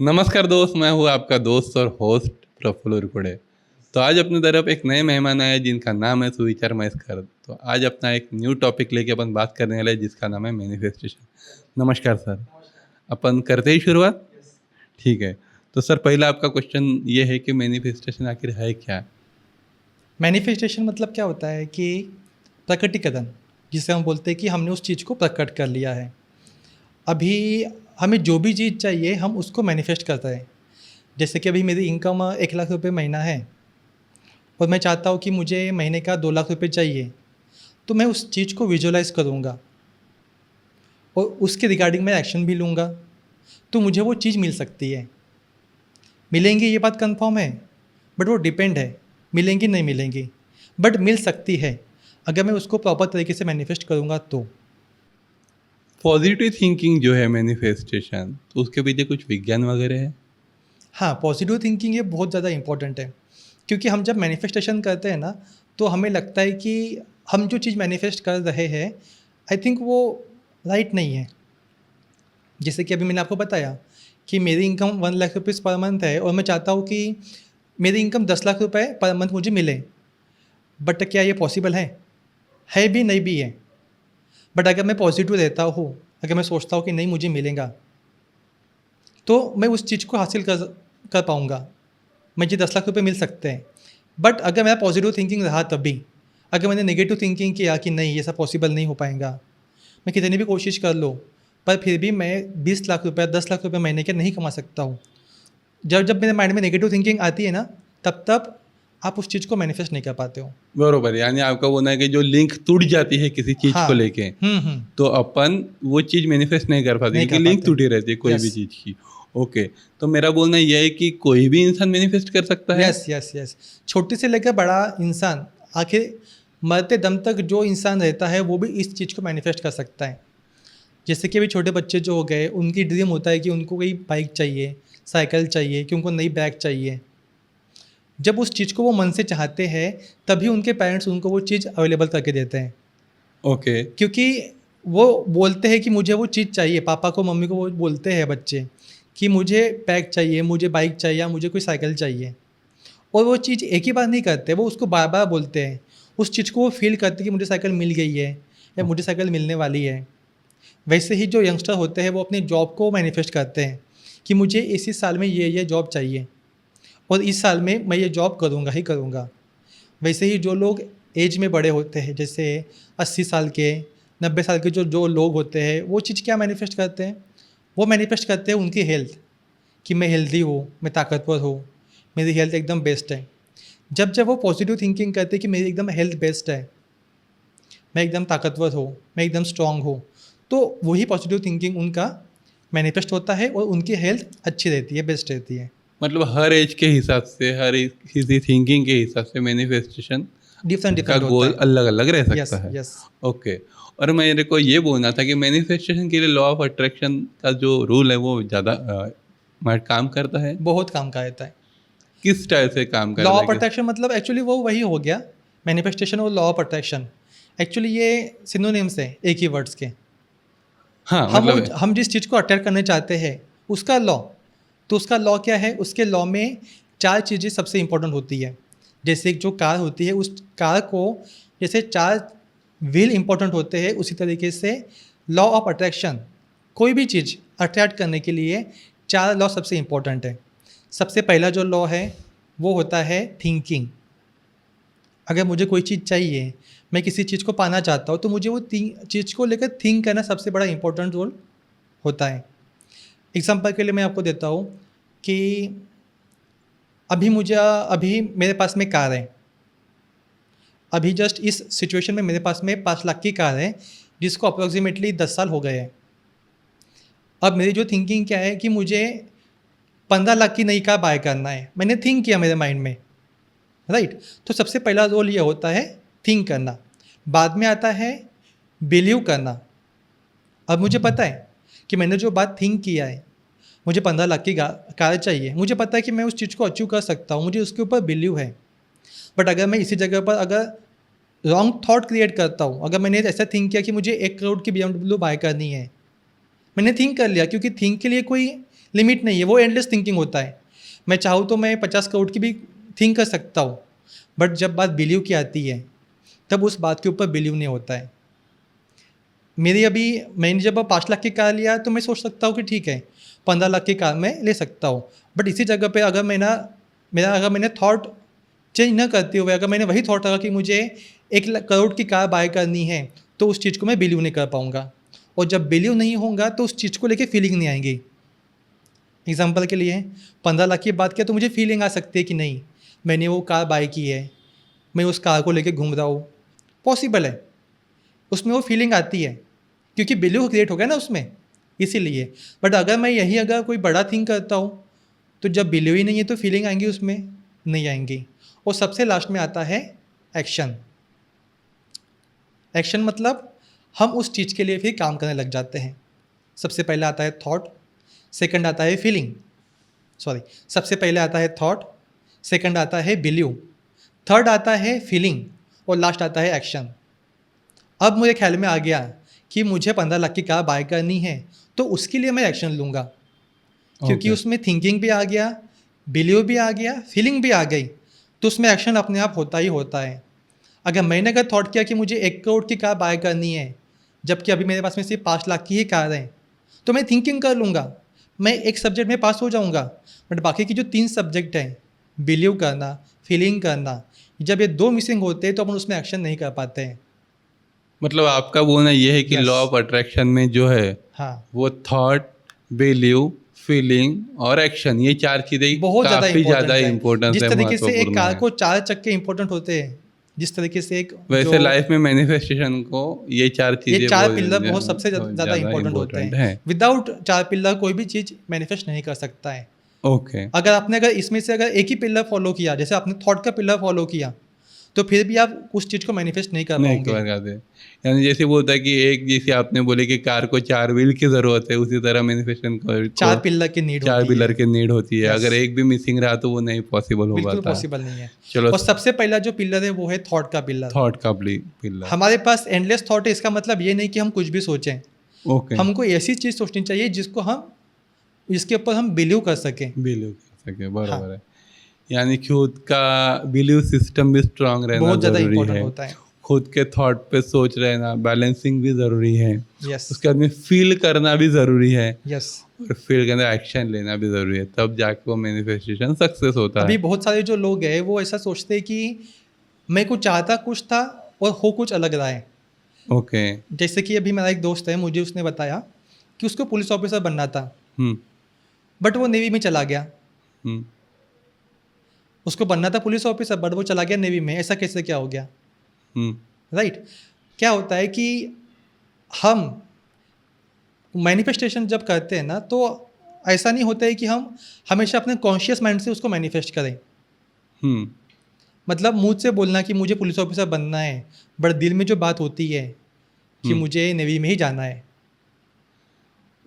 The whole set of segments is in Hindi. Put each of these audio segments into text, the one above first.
नमस्कार दोस्त, मैं हूँ आपका दोस्त और होस्ट प्रफुल्ल उर्कुड़े। तो आज अपनी तरफ एक नए मेहमान आए जिनका नाम है सुविचार महेश्कर। तो आज अपना एक न्यू टॉपिक लेके अपन बात करने वाले हैं जिसका नाम है मैनिफेस्टेशन। नमस्कार सर, अपन करते ही शुरुआत। ठीक है, तो सर पहला आपका क्वेश्चन ये है कि मैनिफेस्टेशन आखिर है क्या? मैनिफेस्टेशन मतलब क्या होता है कि प्रकटीकरण, जिसे हम बोलते हैं कि हमने उस चीज़ को प्रकट कर लिया है। अभी हमें जो भी चीज़ चाहिए हम उसको मैनिफेस्ट करते हैं। जैसे कि अभी मेरी इनकम 1 लाख रुपए महीना है और मैं चाहता हूँ कि मुझे महीने का 2 लाख रुपए चाहिए, तो मैं उस चीज़ को विजुअलाइज करूँगा और उसके रिगार्डिंग मैं एक्शन भी लूँगा, तो मुझे वो चीज़ मिल सकती है। मिलेंगी ये बात कंफर्म है, बट वो डिपेंड है, मिलेंगी नहीं मिलेंगी, बट मिल सकती है अगर मैं उसको प्रॉपर तरीके से मैनिफेस्ट करूँगा तो। पॉजिटिव थिंकिंग जो है मैनिफेस्टेशन, तो उसके पीछे कुछ विज्ञान वगैरह है? हाँ, पॉजिटिव थिंकिंग ये बहुत ज़्यादा इंपॉर्टेंट है, क्योंकि हम जब मैनिफेस्टेशन करते हैं ना, तो हमें लगता है कि हम जो चीज़ मैनिफेस्ट कर रहे हैं, आई थिंक वो राइट नहीं है। जैसे कि अभी मैंने आपको बताया कि मेरी income 1 lakh rupees per month है और मैं चाहता हूँ कि मेरी इनकम 10 लाख रुपए पर मंथ मुझे मिले, बट क्या ये पॉसिबल है? है भी, नहीं भी है। बट अगर मैं पॉजिटिव रहता हूँ, अगर मैं सोचता हूँ कि नहीं मुझे मिलेगा, तो मैं उस चीज़ को हासिल कर पाऊँगा। मुझे 10 लाख रुपए मिल सकते हैं। बट अगर मेरा पॉजिटिव थिंकिंग रहा तभी, अगर मैंने नेगेटिव थिंकिंग किया कि नहीं ये सब पॉसिबल नहीं हो पाएगा, मैं कितनी भी कोशिश कर लूँ, पर फिर भी मैं 20 लाख रुपए 10 लाख रुपए महीने के नहीं कमा सकता हूँ। जब जब मेरे माइंड में नेगेटिव थिंकिंग आती है ना, तब तब आप उस चीज़ को मैनिफेस्ट नहीं कर पाते हो। बरोबर, यानी आपका बोलना है कि जो लिंक टूट जाती है किसी चीज को हाँ। लेके, हम्म। तो अपन वो चीज़ मैनिफेस्ट नहीं कर पाते नहीं क्योंकि कर लिंक पाते। टूटी रहती है कोई भी यस। चीज़ की। ओके, तो मेरा बोलना यह है कि कोई भी इंसान मैनिफेस्ट कर सकता है। Yes yes yes. छोटे से लेकर बड़ा इंसान, आखिर मरते दम तक जो इंसान रहता है वो भी इस चीज़ को मैनिफेस्ट कर सकता है। जैसे कि अभी छोटे बच्चे जो हो गए, उनकी ड्रीम होता है कि उनको कोई बाइक चाहिए, साइकिल चाहिए, कि उनको नई बैग चाहिए। जब उस चीज़ को वो मन से चाहते हैं, तभी उनके पेरेंट्स उनको वो चीज़ अवेलेबल करके देते हैं। ओके। क्योंकि वो बोलते हैं कि मुझे वो चीज़ चाहिए, पापा को मम्मी को वो बोलते हैं बच्चे कि मुझे बैग चाहिए, मुझे बाइक चाहिए या मुझे कोई साइकिल चाहिए। और वो चीज़ एक ही बार नहीं करते, वो उसको बार बार बोलते हैं। उस चीज़ को वो फील करते हैं कि मुझे साइकिल मिल गई है या मुझे साइकिल मिलने वाली है। वैसे ही जो यंगस्टर होते हैं वो अपनी जॉब को मैनिफेस्ट करते हैं कि मुझे इसी साल में ये जॉब चाहिए और इस साल में मैं ये जॉब करूँगा ही करूँगा। वैसे ही जो लोग एज में बड़े होते हैं, जैसे 80 साल के, 90 साल के जो जो लोग होते हैं, वो चीज़ क्या मैनिफेस्ट करते हैं? वो मैनिफेस्ट करते हैं उनकी हेल्थ, कि मैं हेल्दी हूँ, मैं ताकतवर हूँ, मेरी हेल्थ एकदम बेस्ट है। जब जब वो पॉजिटिव थिंकिंग करते हैं कि मेरी एकदम हेल्थ बेस्ट है, मैं एकदम ताकतवर हूँ, मैं एकदम स्ट्रांग हूँ, तो वही पॉजिटिव थिंकिंग उनका मैनिफेस्ट होता है और उनकी हेल्थ अच्छी रहती है, बेस्ट रहती है। मतलब हर एज के हिसाब से, किसी थिंकिंग के हिसाब से मैनिफेस्टेशन डिफरेंट का डिफरेंट होता गोल है। अलग अलग रह सकता यस है। यस। ओके, और मेरे को ये बोलना था कि मैनिफेस्टेशन के लिए लॉ ऑफ अट्रैक्शन का जो रूल है वो ज़्यादा काम करता है। बहुत काम का रहता है। किस टाइप से काम लॉ करता है ऑफ अट्रैक्शन मतलब एक्चुअली वो वही हो गया, मैनिफेस्टेशन और लॉ ऑफ अट्रैक्शन। एक्चुअली ये सिनोनिम्स है एक ही वर्ड्स के। हाँ मतलब हम जिस चीज़ को अट्रैक्ट करना चाहते हैं उसका लॉ, तो उसका लॉ क्या है? उसके लॉ में 4 चीज़ें सबसे इंपॉर्टेंट होती है। जैसे जो कार होती है, उस कार को जैसे 4 व्हील इंपॉर्टेंट होते हैं, उसी तरीके से लॉ ऑफ अट्रैक्शन, कोई भी चीज़ अट्रैक्ट करने के लिए 4 लॉ सबसे इंपॉर्टेंट है। सबसे पहला जो लॉ है वो होता है थिंकिंग। अगर मुझे कोई चीज़ चाहिए, मैं किसी चीज़ को पाना चाहता हूँ, तो मुझे वो चीज़ को लेकर थिंक करना सबसे बड़ा इंपॉर्टेंट रोल होता है। एग्जांपल के लिए मैं आपको देता हूँ कि अभी मेरे पास में कार है। अभी जस्ट इस सिचुएशन में मेरे पास में 5 लाख की कार है, जिसको अप्रोक्सीमेटली 10 साल हो गए हैं। अब मेरी जो थिंकिंग क्या है कि मुझे 15 लाख की नई कार बाय करना है। मैंने थिंक किया मेरे माइंड में, राइट। तो सबसे पहला रोल ये होता है थिंक करना। बाद में आता है बिलीव करना। अब मुझे पता है कि मैंने जो बात थिंक किया है, मुझे 15 लाख की कार चाहिए, मुझे पता है कि मैं उस चीज़ को अचीव कर सकता हूँ, मुझे उसके ऊपर बिलीव है। बट अगर मैं इसी जगह पर अगर रॉन्ग थॉट क्रिएट करता हूँ, अगर मैंने ऐसा थिंक किया कि मुझे 1 करोड़ की BMW बाय करनी है, मैंने थिंक कर लिया, क्योंकि थिंक के लिए कोई लिमिट नहीं है, वो एंडलेस थिंकिंग होता है। मैं चाहूँ तो मैं 50 करोड़ की भी थिंक कर सकता हूँ, बट जब बात बिलीव की आती है तब उस बात के ऊपर बिलीव नहीं होता है। मैंने जब 5 लाख की कार लिया तो मैं सोच सकता हूँ कि ठीक है 15 लाख की कार मैं ले सकता हूँ, बट इसी जगह पे अगर मैंने थॉट चेंज न करते हुए अगर मैंने वही थॉट रखा कि मुझे 1 करोड़ की कार बाय करनी है, तो उस चीज़ को मैं बिलीव नहीं कर पाऊँगा, और जब बिलीव नहीं होगा तो उस चीज़ को लेके फीलिंग नहीं आएंगी। एग्जाम्पल के लिए 15 लाख की बात किया तो मुझे फीलिंग आ सकती है कि नहीं मैंने वो कार बाय की है, मैं उस कार को लेके घूम रहा हूँ, पॉसिबल है, उसमें वो फीलिंग आती है क्योंकि बिलीव क्रिएट हो गया ना उसमें, इसीलिए। बट अगर कोई बड़ा थिंग करता हूँ तो जब बिलीव ही नहीं है तो फीलिंग आएंगी उसमें, नहीं आएंगी। और सबसे लास्ट में आता है एक्शन। एक्शन मतलब हम उस चीज़ के लिए फिर काम करने लग जाते हैं। सबसे पहले आता है थॉट, सेकंड आता है फीलिंग, सबसे पहले आता है थॉट, सेकंड आता है बिलीव, थर्ड आता है फीलिंग, और लास्ट आता है एक्शन। अब मुझे ख्याल में आ गया कि मुझे 15 लाख की कार बाय करनी है, तो उसके लिए मैं एक्शन लूँगा, क्योंकि Okay. उसमें थिंकिंग भी आ गया, बिलीव भी आ गया, फीलिंग भी आ गई, तो उसमें एक्शन अपने आप होता ही होता है। अगर थॉट किया कि मुझे 1 करोड़ की कार बाय करनी है, जबकि अभी मेरे पास में सिर्फ 5 लाख की ही कार है, तो मैं थिंकिंग कर लूँगा, मैं एक सब्जेक्ट में पास हो जाऊँगा, बट बाकी की जो 3 सब्जेक्ट हैं, बिलीव करना, फीलिंग करना, जब ये 2 मिसिंग होते हैं तो अपन उसमें एक्शन नहीं कर पाते हैं। मतलब आपका बोलना ये है कि Yes. लॉ ऑफ अट्रैक्शन में जो है हाँ, वो थॉट, बिलीव, फीलिंग और एक्शन, ये 4 चीजें बहुत ज़्यादा काफी ज्यादा इंपॉर्टेंट है। इम्पोर्टेंस जिस है, तरीके से एक महत्वपूर्ण कार है। को 4 चक्के इंपॉर्टेंट होते हैं, जिस तरीके से एक वैसे लाइफ में मैनिफेस्टेशन को ये 4 ये चीजें 4 पिलर बहुत सबसे बहुत ज़्यादा इंपॉर्टेंट होते इम्पोर्टेंट हैं। है। विदाउट 4 पिलर कोई भी चीज़ मैनिफेस्ट नहीं कर सकता है। ओके। अगर इसमें से अगर एक ही पिलर फॉलो किया, जैसे आपने थॉट का पिलर फॉलो किया, तो फिर भी आप उस चीज़ को मैनिफेस्ट नहीं कर नहीं पाओगे। कवर करते, यानी जैसे वो होता है कि एक, जैसे आपने बोले कि कार को 4 व्हील की जरूरत है, उसी तरह मैनिफेस्टेशन को 4 पिलर की नीड 4 होती व्हीलर है। की नीड होती है। Yes. अगर एक भी मिसिंग रहा तो वो नहीं पॉसिबल हो बिल्कुल पाता। पॉसिबल नहीं है। चलो, और सबसे पहला जो पिलर है वो है थॉट का पिलर। थॉट का पिलर। हमारे पास एंडलेस थॉट है, इसका मतलब ये नहीं कि हम कुछ भी सोचें। ओके। हमको ऐसी चीज़ सोचनी चाहिए जिसके ऊपर हम बिलीव कर सकें। बिलीव कर सके, बराबर हाँ। है। यानी खुद का बिलीव सिस्टम भी स्ट्रांग रहना बहुत ज़्यादा जरूरी इंपॉर्टेंट है। होता है। खुद के थॉट पे सोच रहना, बैलेंसिंग भी ज़रूरी है। यस, उसके बाद में फील करना भी ज़रूरी है, यस। और फील के अंदर एक्शन लेना भी ज़रूरी है, तब जाके वो मैनिफेस्टेशन सक्सेस होता अभी है। बहुत सारे जो लोग हैं वो ऐसा सोचते हैं कि मैं कुछ चाहता कुछ था और हो कुछ अलग रहा है। ओके। जैसे कि अभी मेरा एक दोस्त है, मुझे उसने बताया कि उसको पुलिस ऑफिसर बनना था, हम्म बट वो नेवी में चला गया। हम्म उसको बनना था पुलिस ऑफिसर, बट वो चला गया नेवी में। ऐसा कैसे क्या हो गया? राइट। क्या होता है कि हम मैनिफेस्टेशन जब करते हैं ना, तो ऐसा नहीं होता है कि हम हमेशा अपने कॉन्शियस माइंड से उसको मैनिफेस्ट करें। हम्म मतलब मुझ से बोलना कि मुझे पुलिस ऑफिसर बनना है, बट दिल में जो बात होती है कि मुझे नेवी में ही जाना है।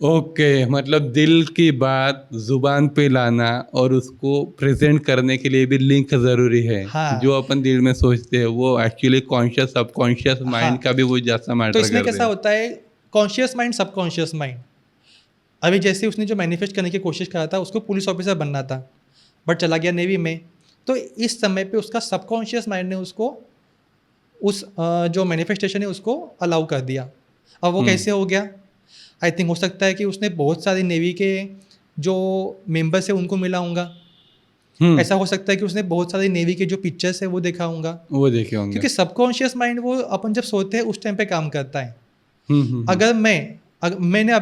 ओके, मतलब दिल की बात जुबान पे लाना और उसको प्रेजेंट करने के लिए भी लिंक ज़रूरी है। हाँ। जो अपन दिल में सोचते हैं वो एक्चुअली कॉन्शियस सबकॉन्शियस माइंड हाँ। का भी वो जैसा तो मैटर इसमें करते कैसा हैं। होता है, कॉन्शियस माइंड, सबकॉन्शियस माइंड। अभी जैसे उसने जो मैनिफेस्ट करने की कोशिश करा था, उसको पुलिस ऑफिसर बनना था, बट चला गया नेवी में। तो इस समय पे उसका सबकॉन्शियस माइंड ने उसको जो मैनिफेस्टेशन है उसको अलाउ कर दिया। अब वो कैसे हो गया? आई थिंक हो सकता है कि उसने बहुत सारे नेवी के जो मेंबर्स है उनको मिला होगा। ऐसा हो सकता है कि उसने बहुत सारे नेवी के जो पिक्चर्स है वो देखा होगा। वो देखे होंगे। क्योंकि सबकॉन्शियस माइंड वो अपन जब सोते हैं उस टाइम पे काम करता है। अगर मैंने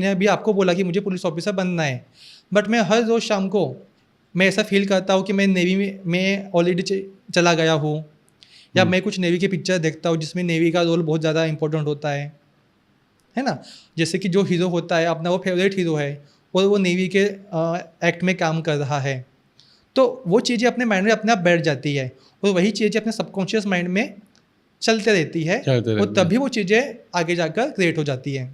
अभी आपको बोला कि मुझे पुलिस ऑफिसर बनना है, बट मैं हर रोज़ शाम को मैं ऐसा फील करता हूँ कि मैं नेवी में ऑलरेडी चला गया हूँ, या मैं कुछ नेवी के पिक्चर देखता हूँ जिसमें नेवी का रोल बहुत ज़्यादा इंपॉर्टेंट होता है ना। जैसे कि जो हीरो होता है अपना, वो फेवरेट हीरो है और वो नेवी के एक्ट में काम कर रहा है, तो वो चीज़ें अपने माइंड में अपने आप बैठ जाती है और वही चीज़ें अपने सबकॉन्शियस माइंड में चलते रहती है, और तभी वो चीज़ें आगे जाकर क्रिएट हो जाती है।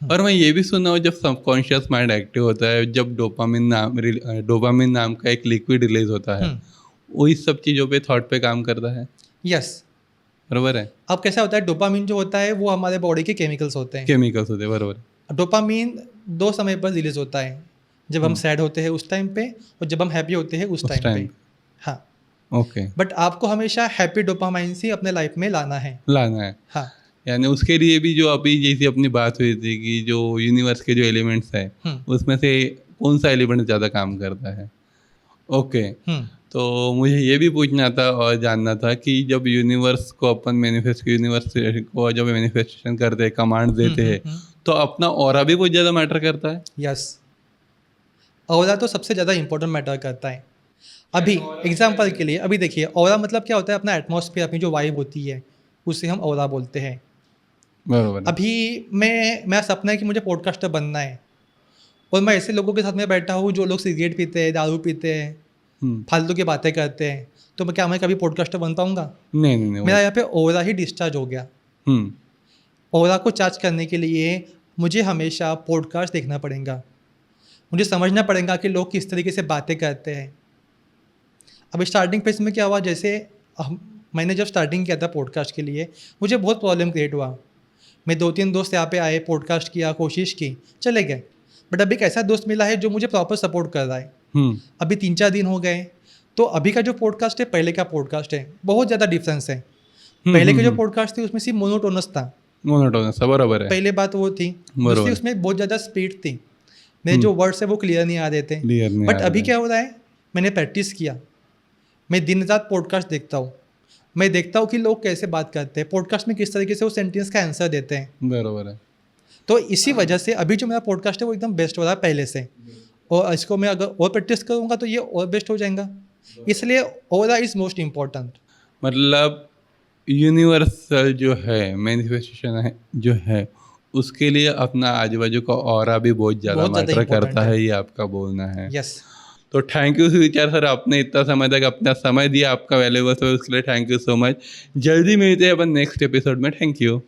और मैं ये भी सुना हूँ, जब सबकॉन्शियस माइंड एक्टिव होता है, जब डोपामिन नाम का एक लिक्विड रिलीज होता है, वो इस सब चीज़ों पे थॉट पे काम करता है। यस, बराबर है। अब कैसा होता है, डोपामिन जो होता है वो हमारे बॉडी के केमिकल्स होते हैं। केमिकल्स होते हैं, बराबर। डोपामीन 2 समय पर रिलीज होता है, जब हम सैड होते हैं उस टाइम पे और जब हम हैप्पी होते हैं उस टाइम पे। टाइम हाँ, ओके, बट आपको हमेशा हैप्पी डोपामाइन से अपने लाइफ में लाना है। लाना है। हाँ। यानी उसके लिए भी जो अभी जैसी अपनी बात हुई थी कि जो यूनिवर्स के जो एलिमेंट्स हैं उसमें से कौन सा एलिमेंट ज़्यादा काम करता है। ओके, तो मुझे ये भी पूछना था और जानना था कि जब यूनिवर्स को अपन यूनिवर्स को जब मैनिफेस्टेशन करते हैं, कमांड देते हैं, तो अपना ऑरा भी बहुत ज़्यादा मैटर करता है। यस, ऑरा तो सबसे ज़्यादा इंपॉर्टेंट मैटर करता है। अभी एग्जाम्पल के लिए अभी देखिए, ऑरा मतलब क्या होता है, अपना एटमॉस्फेयर, अपनी जो वाइब होती है उसे हम ऑरा बोलते हैं। बराबर है। अभी मैं सपना है कि मुझे पॉडकास्टर बनना है और मैं ऐसे लोगों के साथ में बैठा हूँ जो लोग सिगरेट पीते हैं, दारू पीते हैं, फालतू की बातें करते हैं, तो मैं कभी पॉडकास्टर बन पाऊंगा? नहीं नहीं नहीं मेरा यहाँ पे ऑरा ही डिस्चार्ज हो गया। ऑरा को चार्ज करने के लिए मुझे हमेशा पॉडकास्ट देखना पड़ेगा, मुझे समझना पड़ेगा कि लोग किस तरीके से बातें करते हैं। अब स्टार्टिंग फेज में क्या हुआ, जैसे मैंने जब स्टार्टिंग किया था पॉडकास्ट के लिए, मुझे बहुत प्रॉब्लम क्रिएट हुआ। मैं 2-3 दोस्त यहाँ पे आए, पॉडकास्ट किया, कोशिश की, चले गए। बट अभी एक ऐसा दोस्त मिला है जो मुझे प्रॉपर सपोर्ट कर रहा है। अभी 3-4 दिन हो गए, तो अभी का जो पॉडकास्ट है पहले का पॉडकास्ट है, बहुत ज़्यादा डिफरेंस है। पहले के जो पॉडकास्ट थे उसमें सिर्फ मोनोटोनस था, बराबर है। पहले बात वो थी। दूसरी उसमें बहुत ज़्यादा स्पीड थी, मेरे जो वर्ड्स है वो क्लियर नहीं आ रहे थे। बट अभी क्या हो रहा है, मैंने प्रैक्टिस किया, मैं दिन रात पॉडकास्ट देखता हूँ, मैं देखता हूँ कि लोग कैसे बात करते हैं, पॉडकास्ट में किस तरीके से वो सेंटेंस का आंसर देते हैं। बराबर है। तो इसी वजह से अभी जो मेरा पॉडकास्ट है वो एकदम बेस्ट हो रहा है पहले से, और इसको मैं अगर और प्रैक्टिस करूँगा तो ये और बेस्ट हो जाएगा। इसलिए ऑरा इज़ मोस्ट इम्पॉर्टेंट। मतलब यूनिवर्सल जो है मैनिफेस्टेशन है जो है, उसके लिए अपना आजू बाजू का ऑरा भी बहुत ज़्यादा मैटर करता है, ये आपका बोलना है। यस। तो थैंक यू सुविचार सर, आपने इतना समय तक अपना समय दिया, आपका वैल्यूबल है, उसके लिए थैंक यू सो मच। जल्दी मिलते हैं अपन नेक्स्ट एपिसोड में। Thank you.